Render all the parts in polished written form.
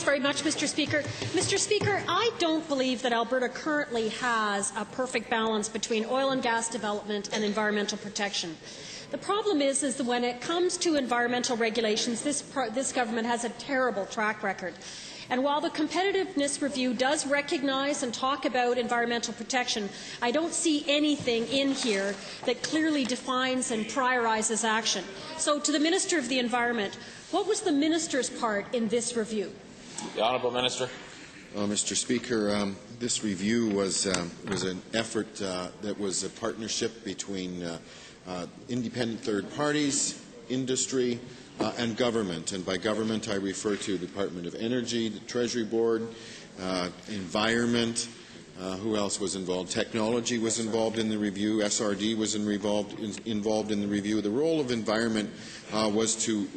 very much, Mr. Speaker. Mr. Speaker, I don't believe that Alberta currently has a perfect balance between oil and gas development and environmental protection. The problem is that when it comes to environmental regulations, this government has a terrible track record. And while the competitiveness review does recognize and talk about environmental protection, I don't see anything in here that clearly defines and prioritizes action. So to the Minister of the Environment, what was the Minister's part in this review? The Honourable Minister. Mr. Speaker, this review was an effort that was a partnership between independent third parties, industry, and government. And by government, I refer to the Department of Energy, the Treasury Board, environment. Who else was involved? Technology was involved in the review. SRD was involved in the review. The role of environment was to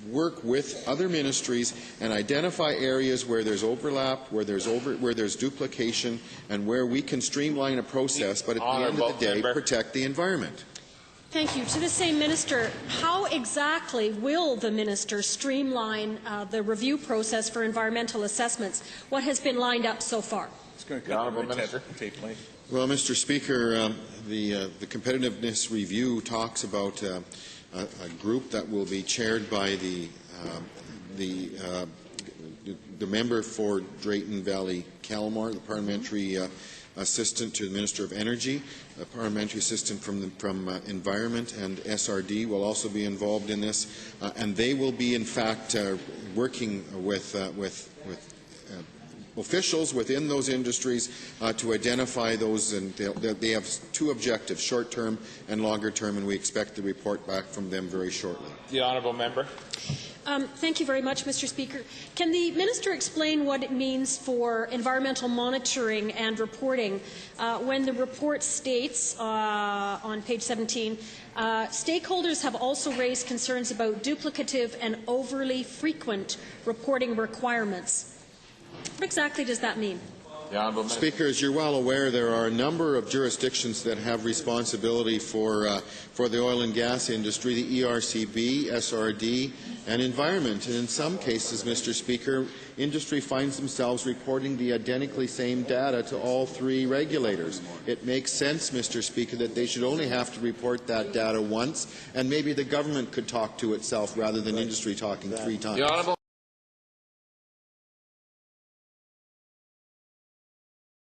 work with other ministries and identify areas where there's overlap, where there's duplication, and where we can streamline a process, but at the end of the day, protect the environment. Thank you. To the same Minister, how exactly will the Minister streamline the review process for environmental assessments? What has been lined up so far? The Honourable Minister. Well, Mr. Speaker, the competitiveness review talks about a group that will be chaired by the member for Drayton Valley Calmar, the parliamentary assistant to the Minister of Energy, a parliamentary assistant from Environment, and SRD will also be involved in this, and they will be, in fact, working with officials within those industries to identify those, and they have two objectives, short-term and longer-term, and we expect the report back from them very shortly. The Honourable Member. Thank you very much, Mr. Speaker. Can the Minister explain what it means for environmental monitoring and reporting when the report states on page 17, stakeholders have also raised concerns about duplicative and overly frequent reporting requirements? What exactly does that mean? Speaker, as you're well aware, there are a number of jurisdictions that have responsibility for the oil and gas industry, the ERCB, SRD, and Environment. And in some cases, Mr. Speaker, industry finds themselves reporting the identically same data to all three regulators. It makes sense, Mr. Speaker, that they should only have to report that data once, and maybe the government could talk to itself rather than industry talking three times.